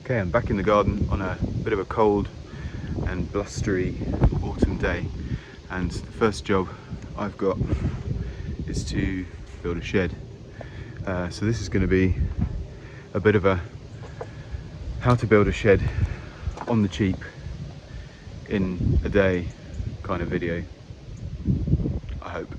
Okay, I'm back in the garden on a bit of a cold and blustery autumn day, and the first job I've got is to build a shed. So this is going to be a bit of a how to build a shed on the cheap in a day kind of video, I hope.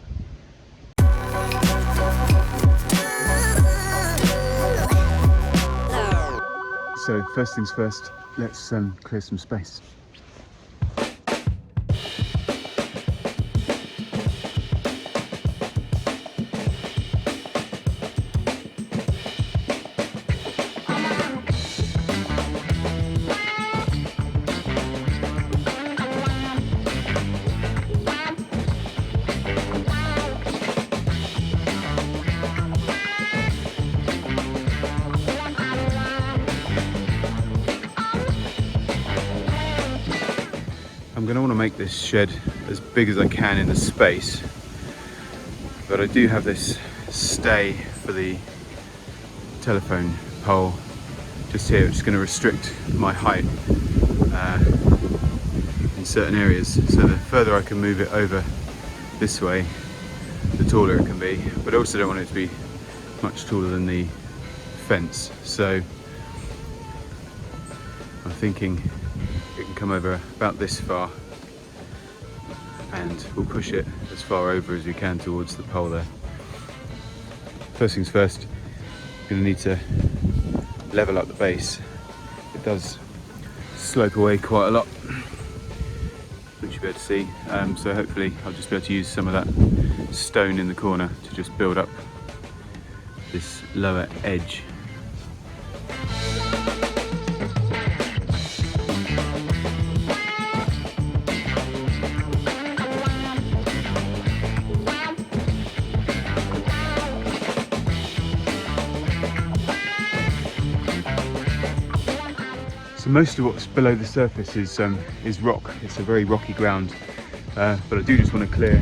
So first things first, let's clear some space. I'm going to want to make this shed as big as I can in the space, but I do have this stay for the telephone pole just here, which is going to restrict my height in certain areas. So the further I can move it over this way, the taller it can be, but I also don't want it to be much taller than the fence. So I'm thinking it can come over about this far, and we'll push it as far over as we can towards the pole there. First things first, I'm going to need to level up the base. It does slope away quite a lot, which you'll be able to see, so hopefully I'll just be able to use some of that stone in the corner to just build up this lower edge. So most of what's below the surface is rock. It's a very rocky ground, but I do just want to clear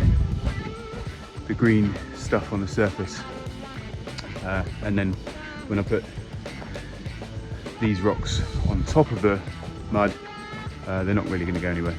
the green stuff on the surface, and then when I put these rocks on top of the mud, they're not really going to go anywhere.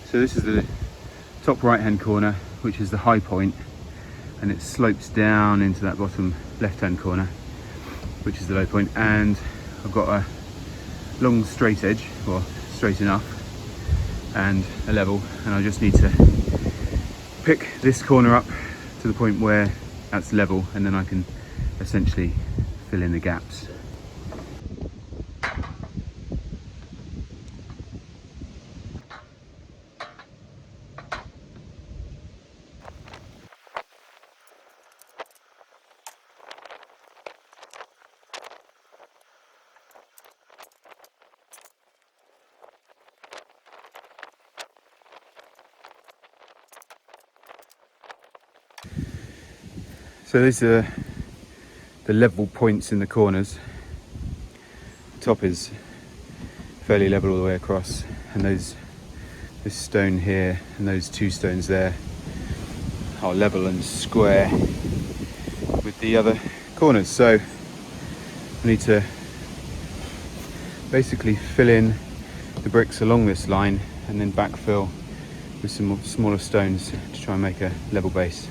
So this is the top right hand corner, which is the high point, and it slopes down into that bottom left hand corner, which is the low point. And I've got a long straight edge, or straight enough, and a level, and I just need to pick this corner up to the point where that's level, and then I can essentially fill in the gaps. So these are the level points in the corners. The top is fairly level all the way across, and this stone here and those two stones there are level and square with the other corners. So I need to basically fill in the bricks along this line and then backfill with some more smaller stones to try and make a level base.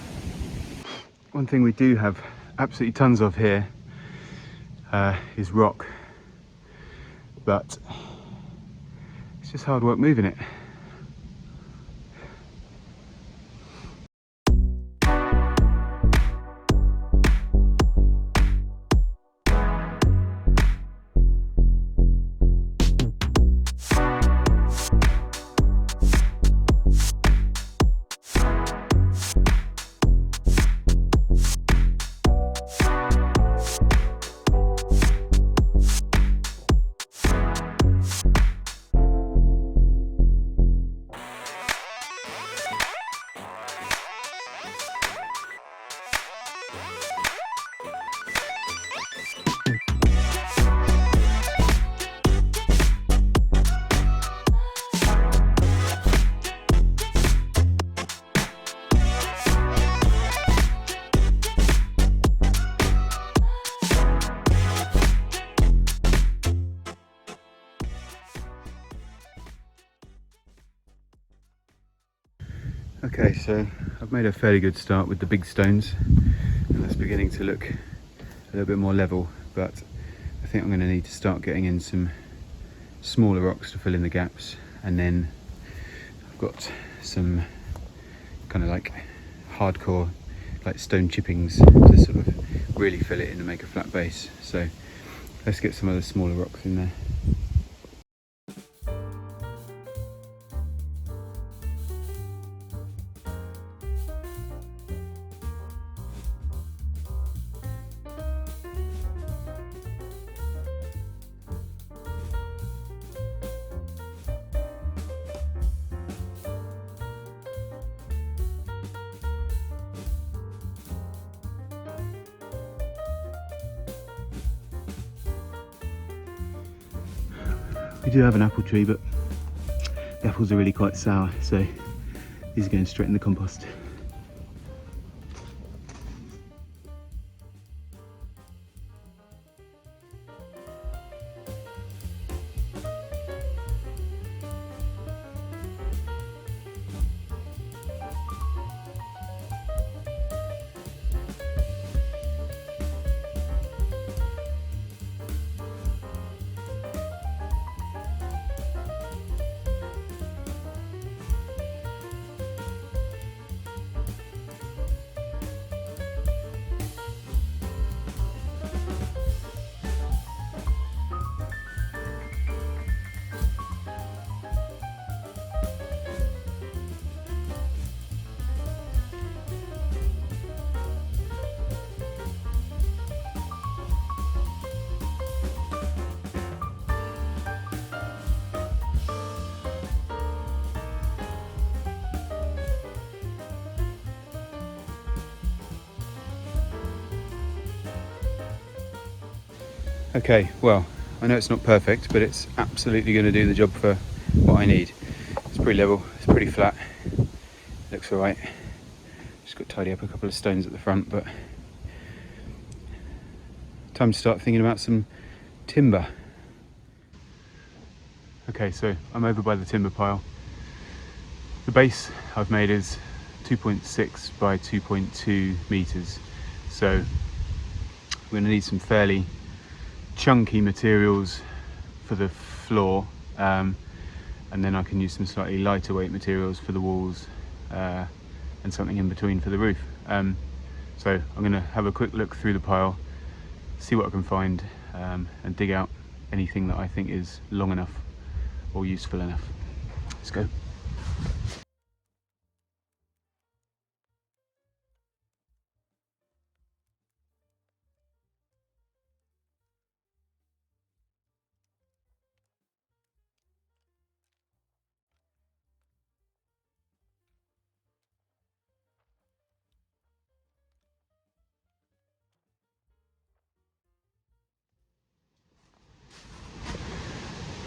One thing we do have absolutely tons of here is rock, but it's just hard work moving it. Okay, so I've made a fairly good start with the big stones, and that's beginning to look a little bit more level, but I think I'm going to need to start getting in some smaller rocks to fill in the gaps, and then I've got some kind of like hardcore like stone chippings to sort of really fill it in and make a flat base. So let's get some of the smaller rocks in there. We do have an apple tree, but the apples are really quite sour, so these are going straight in the compost. Okay, well, I know it's not perfect, but it's absolutely going to do the job for what I need. It's pretty level, it's pretty flat, looks alright. Just got to tidy up a couple of stones at the front, but time to start thinking about some timber. Okay, so I'm over by the timber pile. The base I've made is 2.6 by 2.2 meters, so I'm going to need some fairly chunky materials for the floor, and then I can use some slightly lighter weight materials for the walls, and something in between for the roof. So I'm going to have a quick look through the pile, see what I can find, and dig out anything that I think is long enough or useful enough. Let's go.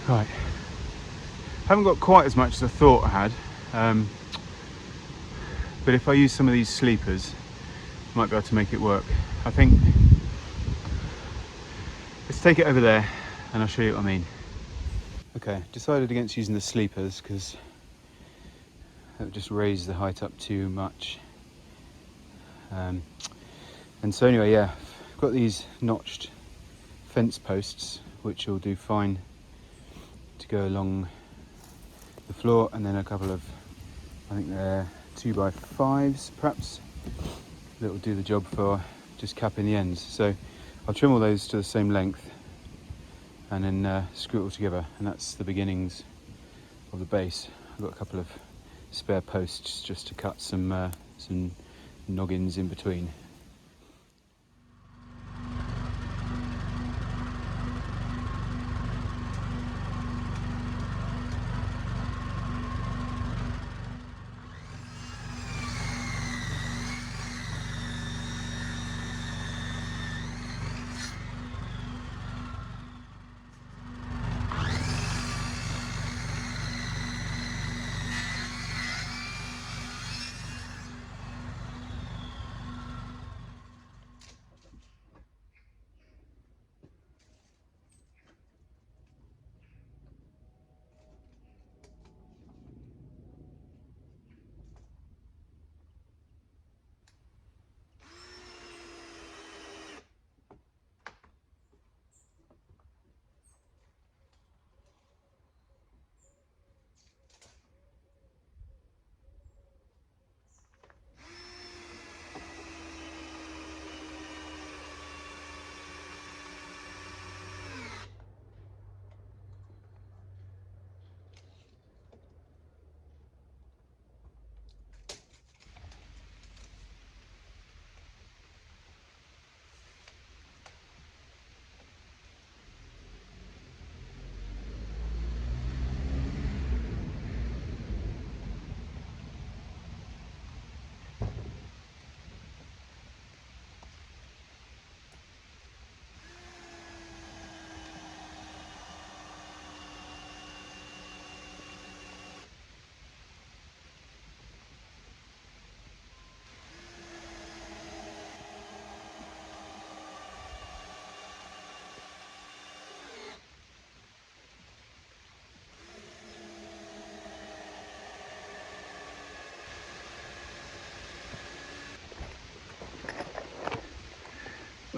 Right, haven't got quite as much as I thought I had, but if I use some of these sleepers, I might be able to make it work. I think, let's take it over there and I'll show you what I mean. Okay, decided against using the sleepers because it would just raise the height up too much. And so anyway, yeah, I've got these notched fence posts which will do fine to go along the floor, and then a couple of, I think they're 2x5s perhaps, that will do the job for just capping the ends. So I'll trim all those to the same length and then screw it all together, and that's the beginnings of the base. I've got a couple of spare posts just to cut some noggins in between.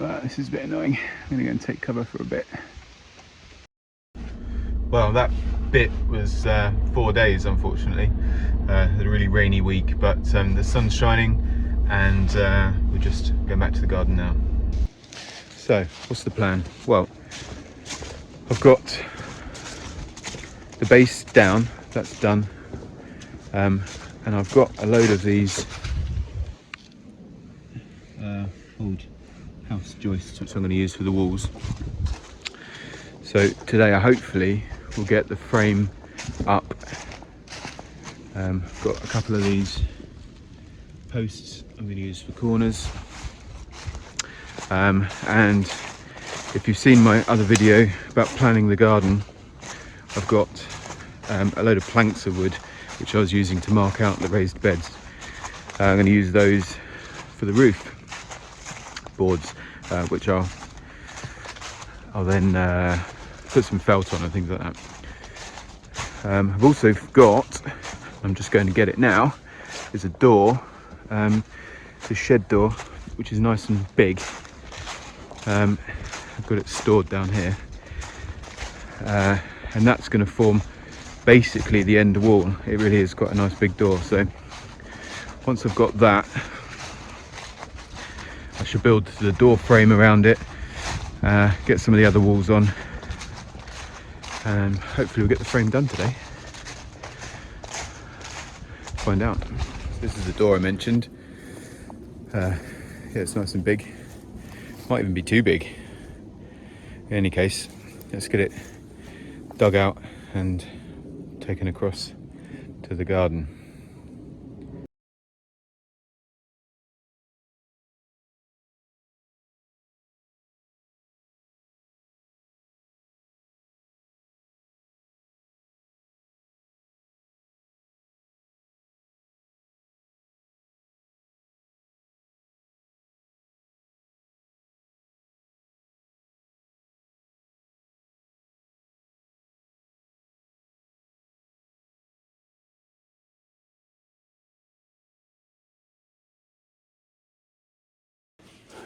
This is a bit annoying. I'm going to go and take cover for a bit. Well, that bit was 4 days, unfortunately. Had a really rainy week, but the sun's shining, and we're just going back to the garden now. So, what's the plan? Well, I've got the base down, that's done, and I've got a load of these old house joists which I'm going to use for the walls. So today I hopefully will get the frame up. I've got a couple of these posts I'm going to use for corners, and if you've seen my other video about planning the garden, I've got a load of planks of wood which I was using to mark out the raised beds. I'm going to use those for the roof boards, which I'll then put some felt on and things like that. I've also got, I'm just going to get it now, is a door, the shed door, which is nice and big. I've got it stored down here, and that's going to form basically the end wall. It really is quite a nice big door. So once I've got that, I should build the door frame around it, get some of the other walls on, and hopefully we'll get the frame done today. Find out. This is the door I mentioned. Yeah, it's nice and big. Might even be too big. In any case, let's get it dug out and taken across to the garden.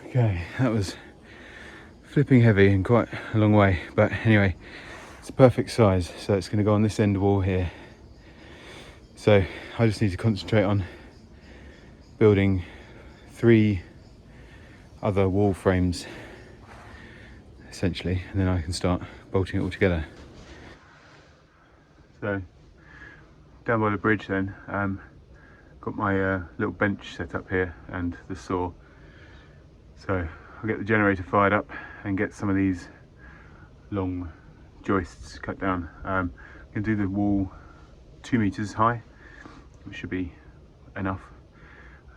Okay, that was flipping heavy and quite a long way, but anyway, it's a perfect size, so it's going to go on this end wall here. So I just need to concentrate on building 3 other wall frames essentially, and then I can start bolting it all together. So down by the bridge then, got my little bench set up here and the saw. So I'll get the generator fired up and get some of these long joists cut down. I'm going to do the wall 2 meters high, which should be enough,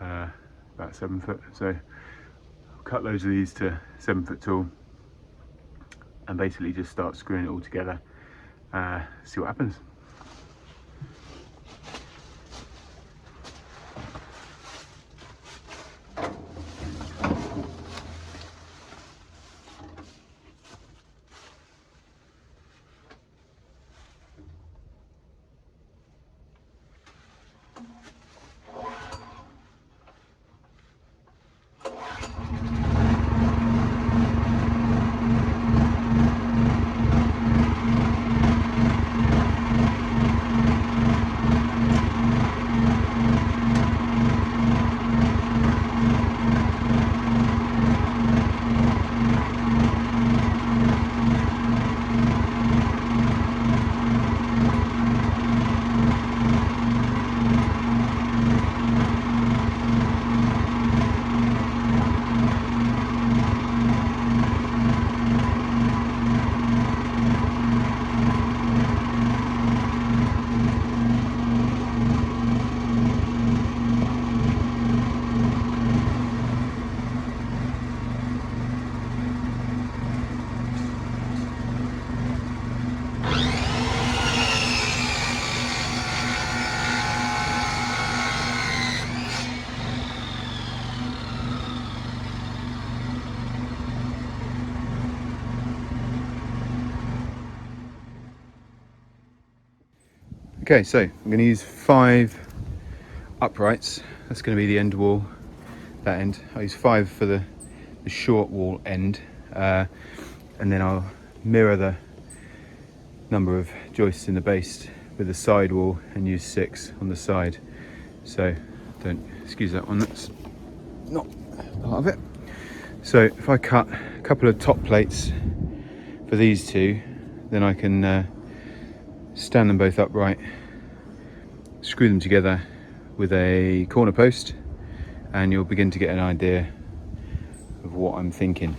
about 7 foot. So I'll cut loads of these to 7 foot tall and basically just start screwing it all together, see what happens. Okay, so I'm going to use 5 uprights. That's going to be the end wall, that end. I'll use 5 for the the short wall end, and then I'll mirror the number of joists in the base with the side wall and use 6 on the side. So don't excuse that one, that's not part of it. So if I cut a couple of top plates for these two, then I can stand them both upright, screw them together with a corner post, and you'll begin to get an idea of what I'm thinking.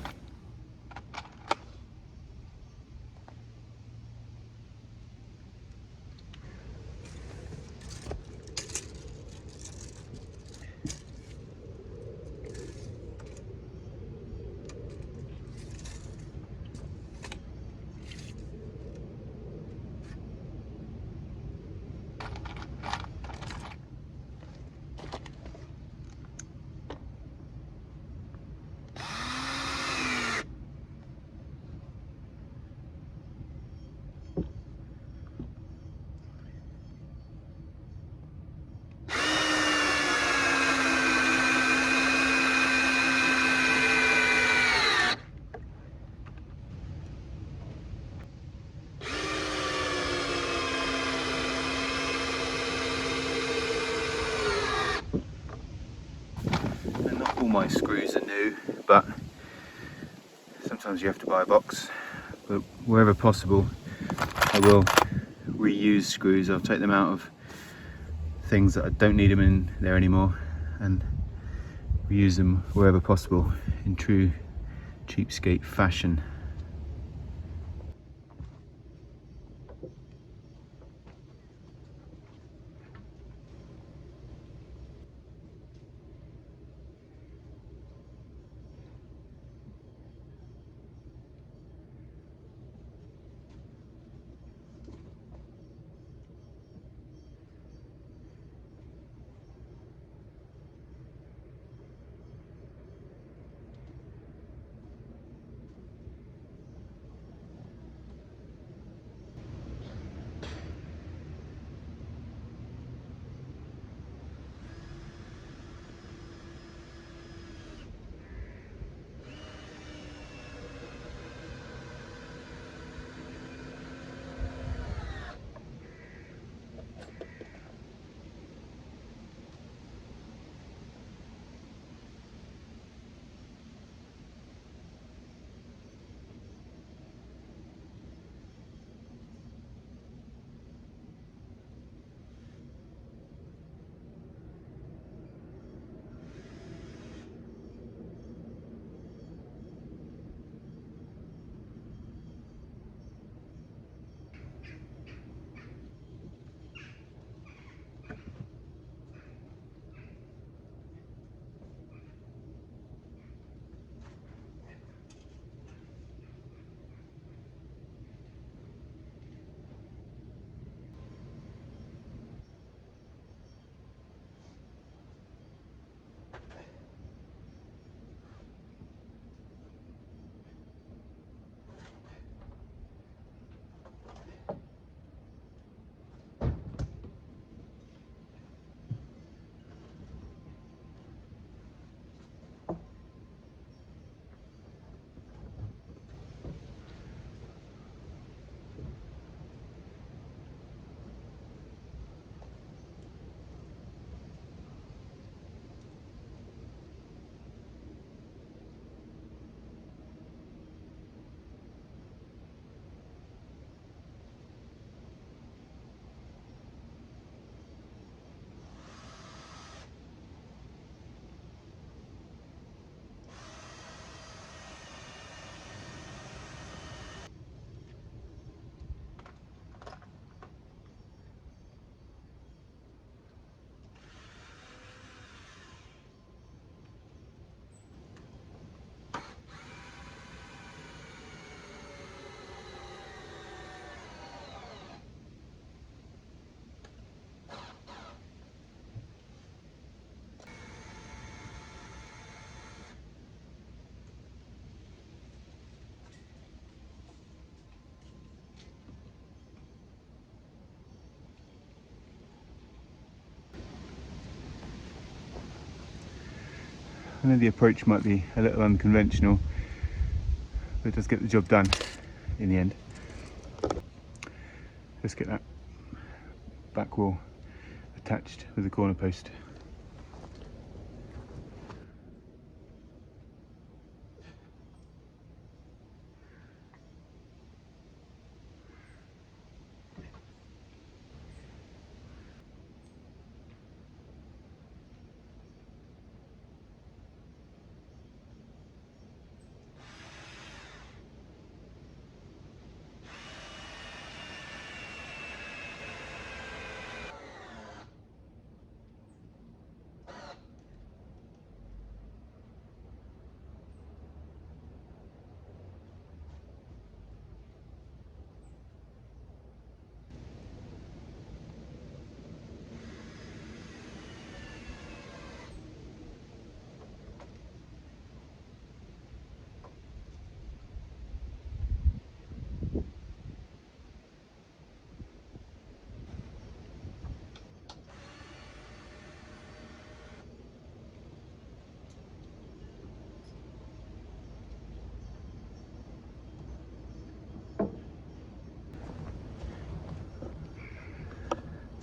And not all my screws are new, but sometimes you have to buy a box. But wherever possible, I will reuse screws. I'll take them out of things that I don't need them in there anymore and reuse them wherever possible in true cheapskate fashion. know the approach might be a little unconventional, but it does get the job done in the end. Let's get that back wall attached with the corner post.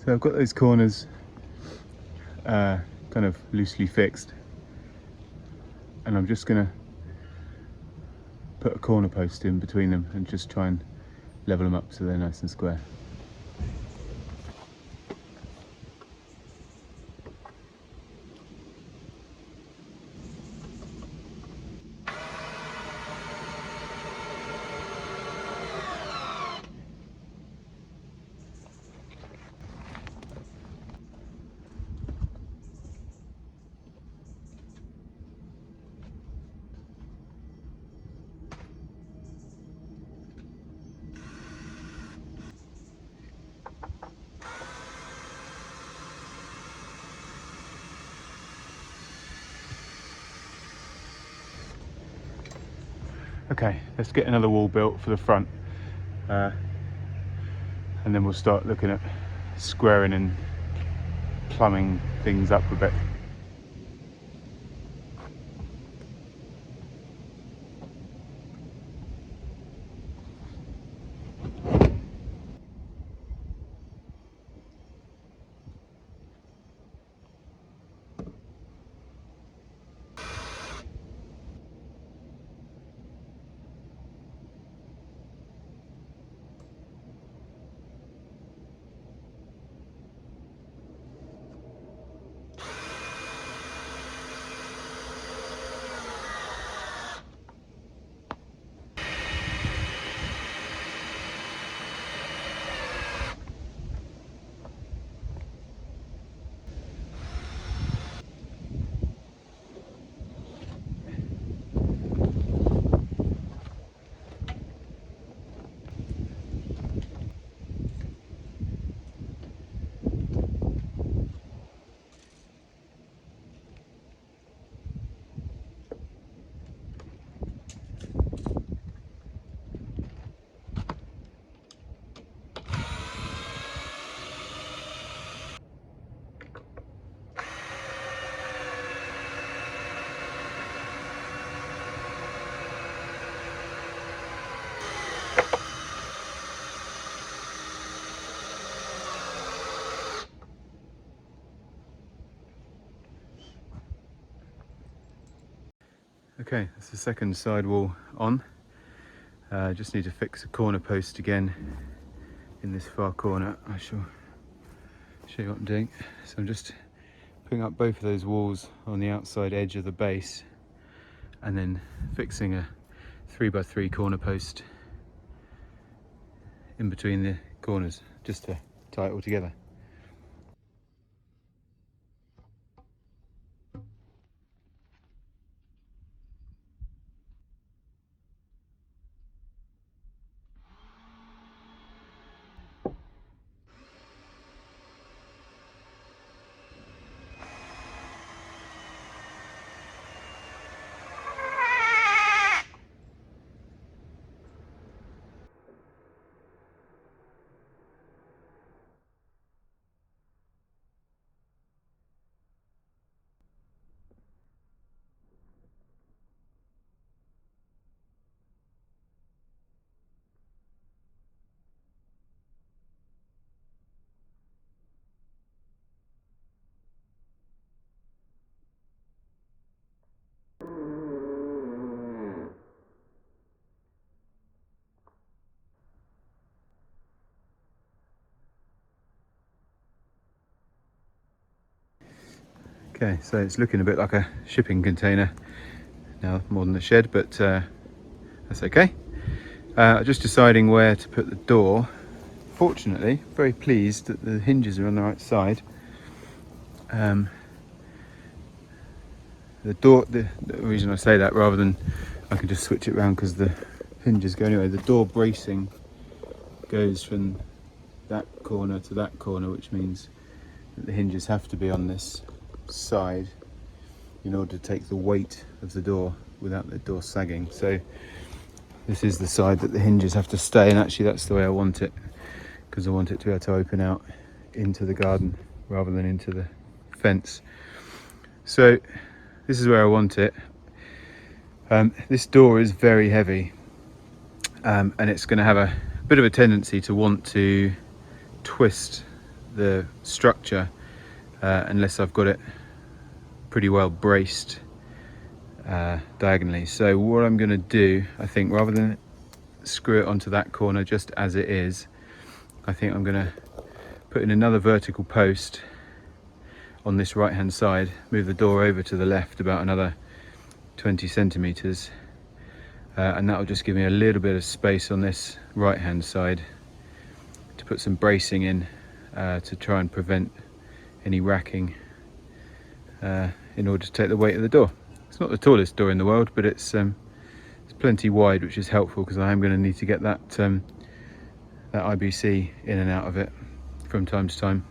So I've got those corners kind of loosely fixed, and I'm just going to put a corner post in between them and just try and level them up so they're nice and square. Okay, let's get another wall built for the front, and then we'll start looking at squaring and plumbing things up a bit. Okay, that's the second side wall on. Just need to fix a corner post again in this far corner. I shall show you what I'm doing. So I'm just putting up both of those walls on the outside edge of the base, and then fixing a 3x3 corner post in between the corners just to tie it all together. Okay, so it's looking a bit like a shipping container now, more than a shed, but that's okay. Just deciding where to put the door. Fortunately, very pleased that the hinges are on the right side. The door, the reason I say that, rather than I can just switch it around because the hinges go anyway, the door bracing goes from that corner to that corner, which means that the hinges have to be on this side in order to take the weight of the door without the door sagging. So this is the side that the hinges have to stay, and actually that's the way I want it, because I want it to be able to open out into the garden rather than into the fence. So this is where I want it. This door is very heavy, and it's going to have a bit of a tendency to want to twist the structure unless I've got it pretty well braced diagonally. So what I'm going to do, I think, rather than screw it onto that corner just as it is, I think I'm going to put in another vertical post on this right hand side, move the door over to the left about another 20 centimeters, and that will just give me a little bit of space on this right hand side to put some bracing in to try and prevent any racking in order to take the weight of the door. It's not the tallest door in the world, but it's plenty wide, which is helpful because I am going to need to get that IBC in and out of it from time to time.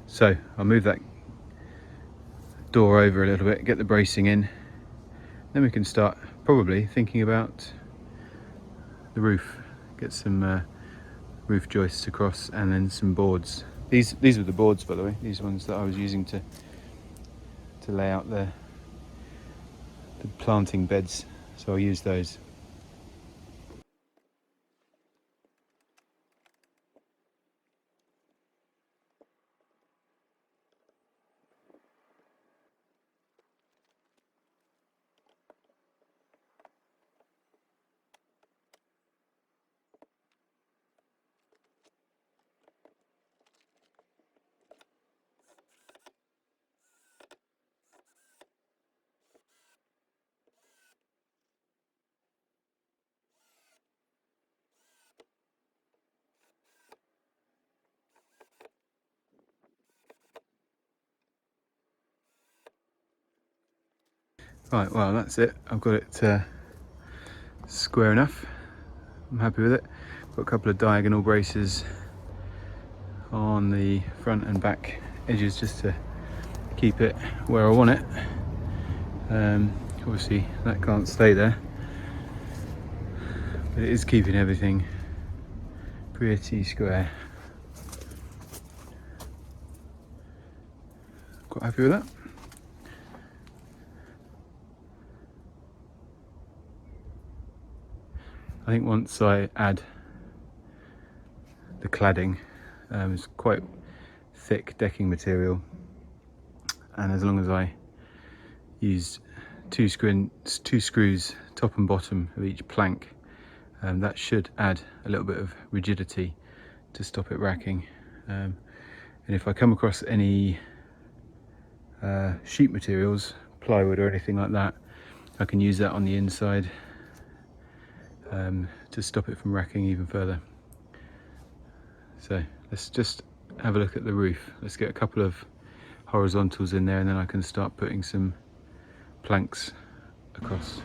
So I'll move that door over a little bit, get the bracing in, then we can start probably thinking about the roof. Get some roof joists across and then some boards. These were the boards, by the way, these ones that I was using to lay out the planting beds, so I'll use those. Right, well that's it. I've got it square enough. I'm happy with it. Got a couple of diagonal braces on the front and back edges just to keep it where I want it. Obviously that can't stay there, but it is keeping everything pretty square. Quite happy with that. I think once I add the cladding, it's quite thick decking material, and as long as I use two screws top and bottom of each plank, that should add a little bit of rigidity to stop it racking. And if I come across any sheet materials, plywood or anything like that, I can use that on the inside to stop it from racking even further. So let's just have a look at the roof. Let's get a couple of horizontals in there, and then I can start putting some planks across.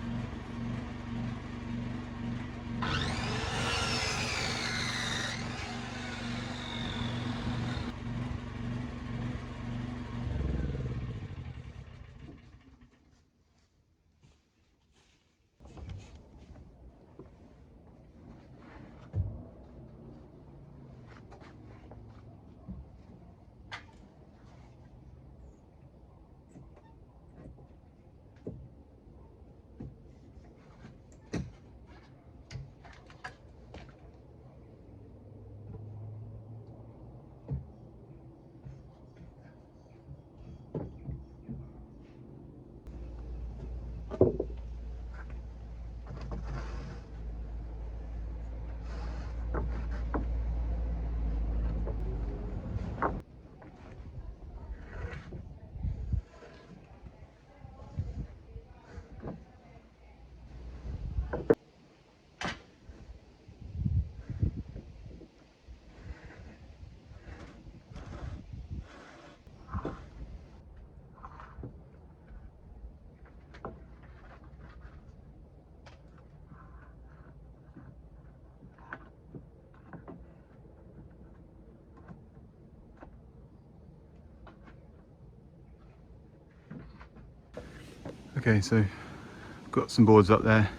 Okay, so I've got some boards up there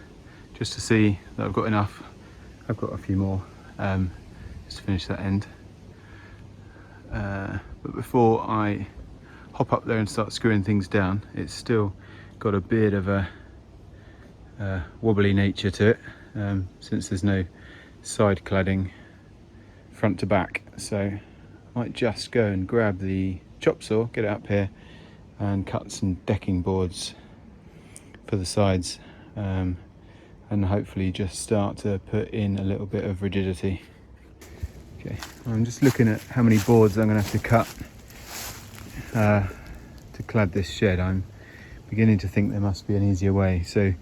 just to see that I've got enough. I've got a few more just to finish that end. But before I hop up there and start screwing things down, it's still got a bit of a wobbly nature to it, since there's no side cladding front to back. So I might just go and grab the chop saw, get it up here and cut some decking boards for the sides, and hopefully just start to put in a little bit of rigidity. Okay, I'm just looking at how many boards I'm going to have to cut to clad this shed. I'm beginning to think there must be an easier way. So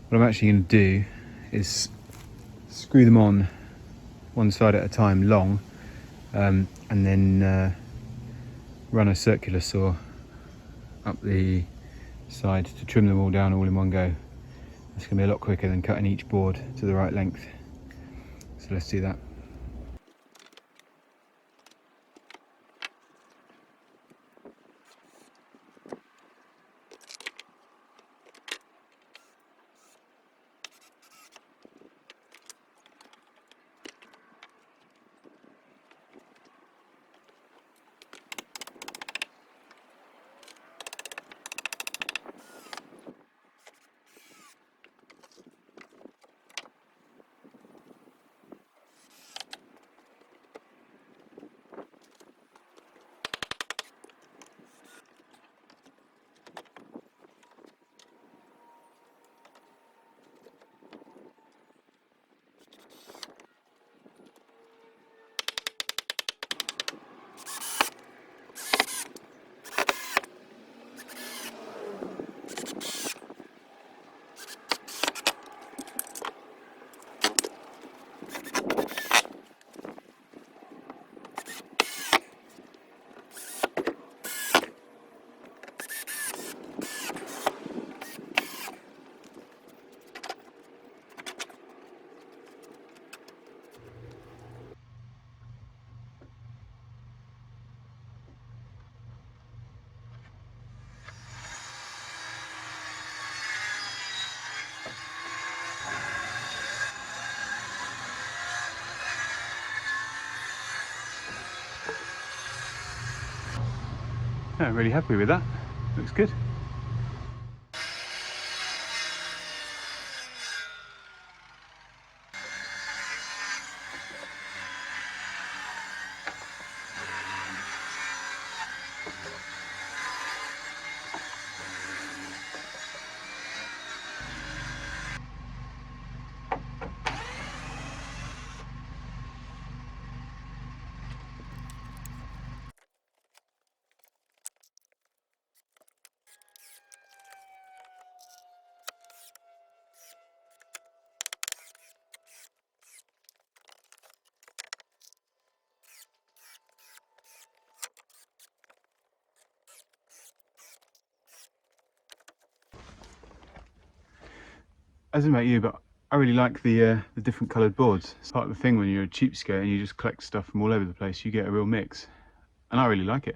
what I'm actually going to do is screw them on one side at a time long, and then run a circular saw up the side to trim them all down all in one go. It's going to be a lot quicker than cutting each board to the right length. So let's do that. Yeah, I'm really happy with that. Looks good. I don't know about you, but I really like the different coloured boards. It's part of the thing when you're a cheapskate and you just collect stuff from all over the place. You get a real mix, and I really like it.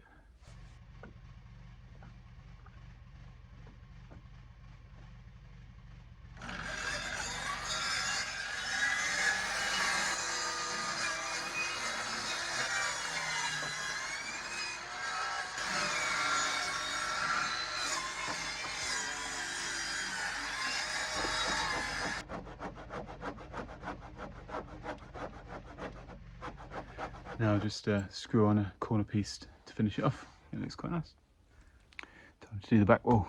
Now I'll just screw on a corner piece to finish it off. It looks quite nice. Time to do the back wall.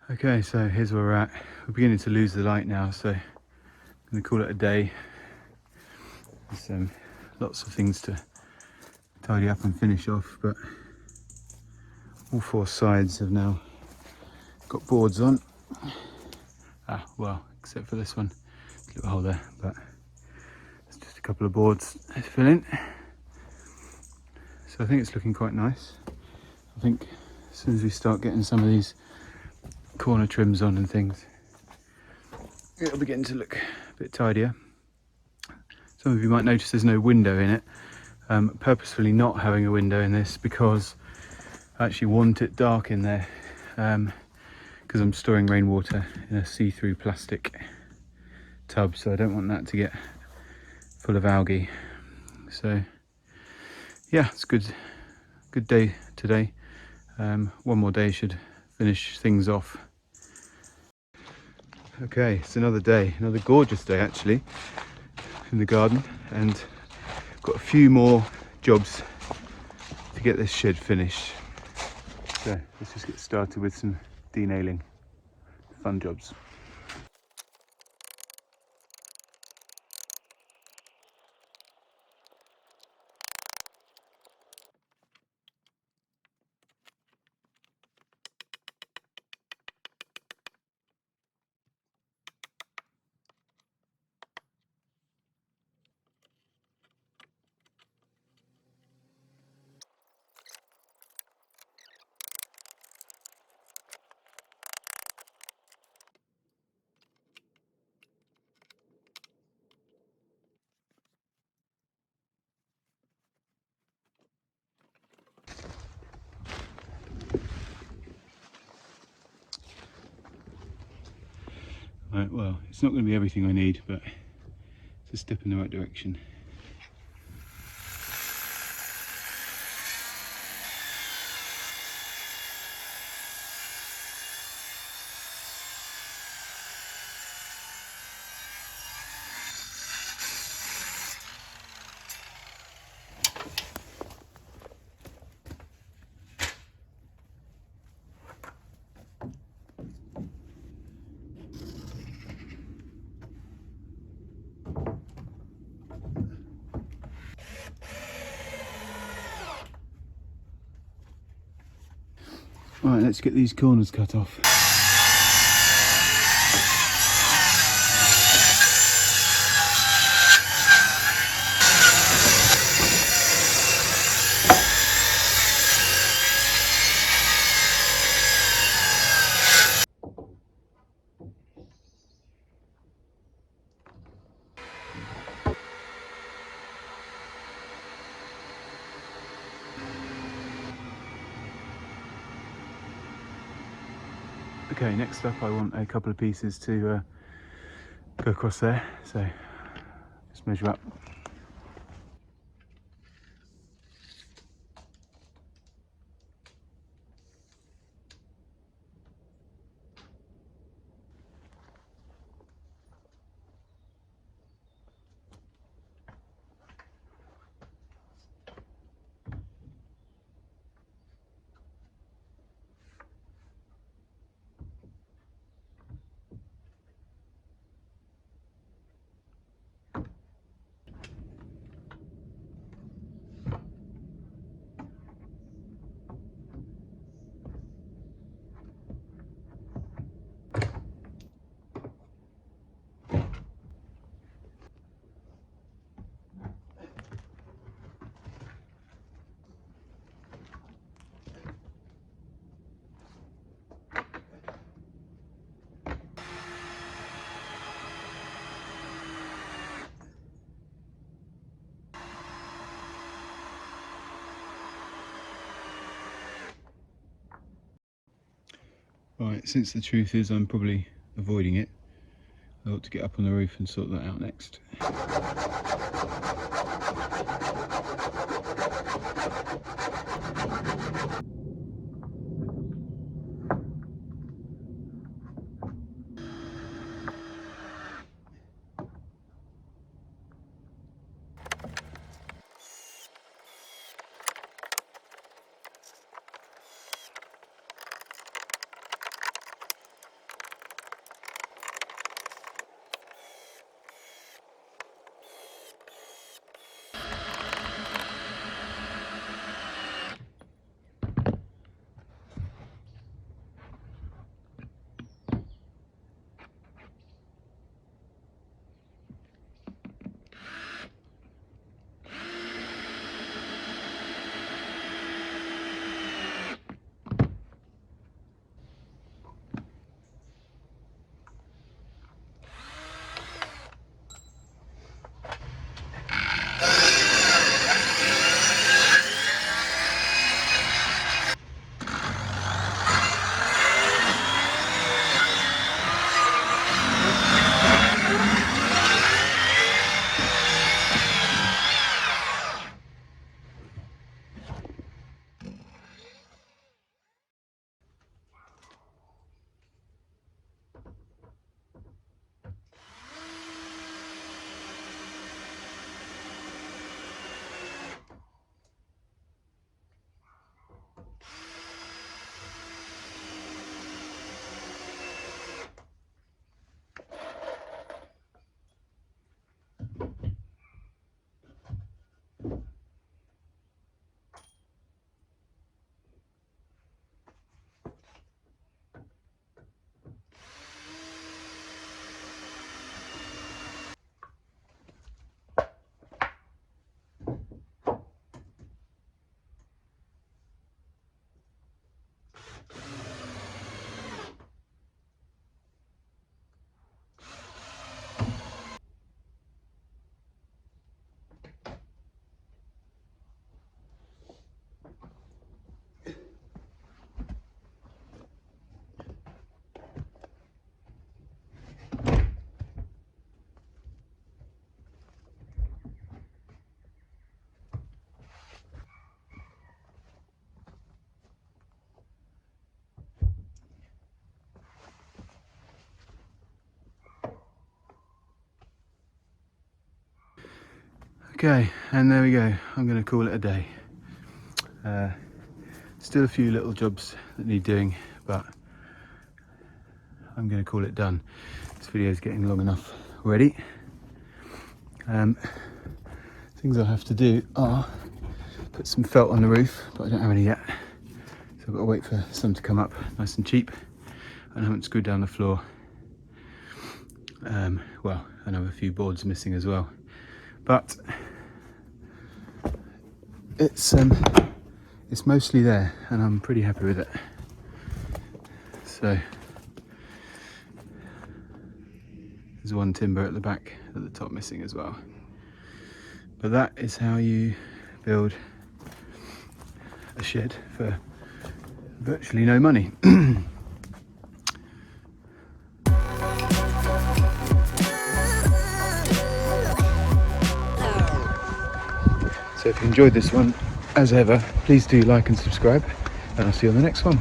Okay, so here's where we're at. We're beginning to lose the light now, so I'm going to call it a day. There's lots of things to tidy up and finish off, but all four sides have now got boards on, Well, except for this one, little hole there, but it's just a couple of boards to fill in. So I think it's looking quite nice. I think as soon as we start getting some of these corner trims on and things, it'll begin to look a bit tidier. Some of you might notice there's no window in it. Purposefully not having a window in this because I actually want it dark in there, because I'm storing rainwater in a see-through plastic tub, so I don't want that to get full of algae. So yeah, it's good day today. One more day should finish things off. Okay, it's another day, another gorgeous day actually in the garden, and got a few more jobs to get this shed finished. So let's just get started with some denailing, fun jobs. Right, well, it's not going to be everything I need, but it's a step in the right direction. Right, let's get these corners cut off. Okay, next up I want a couple of pieces to go across there, so just measure up. Right, since the truth is I'm probably avoiding it, I ought to get up on the roof and sort that out next. Okay, and there we go. I'm going to call it a day. Still a few little jobs that need doing, but I'm going to call it done. This video is getting long enough already. Things I'll have to do are put some felt on the roof, but I don't have any yet. So I've got to wait for some to come up nice and cheap. And I haven't screwed down the floor. Well, I know a few boards missing as well. But it's mostly there and I'm pretty happy with it. So there's one timber at the back at the top missing as well. But that is how you build a shed for virtually no money. So if you enjoyed this one, as ever, please do like and subscribe, and I'll see you on the next one.